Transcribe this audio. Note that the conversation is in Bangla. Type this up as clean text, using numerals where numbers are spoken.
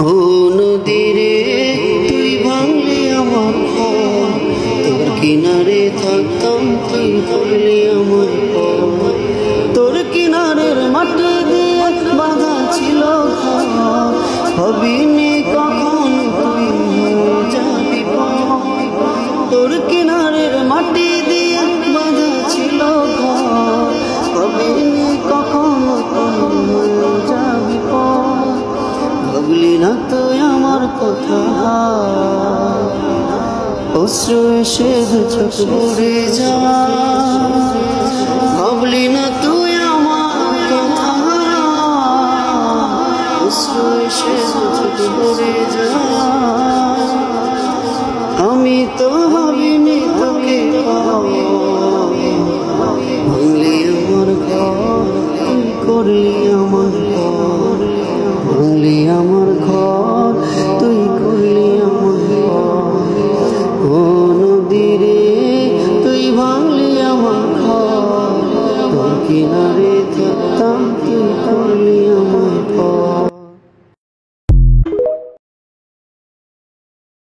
ও নদী রে তুই ভাঙলি আমার ঘর, তোর কিনারে থাকতাম তুই ভাঙলি আমার ঘর। তোর কিনারের মাটি দিয়ে বাঁধা ছিল ঘর, ভাবিনি কখন তুই যাবি পর। তোর কিনারের মাটি দিয়ে বাঁধা ছিল ঘর, ভাবিনি কখন তুই যাবি পর। ভাবলি না তুই আমার কথা, অশ্রু এসে চোখ ভরে যা। ভাবলি না তুই আমার কথা, অশ্রু এসে চোখ ভরে যা। আমি তো ভাবিনি তোকে পাবো, ভাঙলি আমার ঘর, তুই করলি আমার ঘর। ভাঙলি আমার ঘর, তুই করলি আমার ঘর। ও নদী রে তুই ভাঙলি আমার ঘর, তোর কিনারে থাকতাম তুই করলি আমার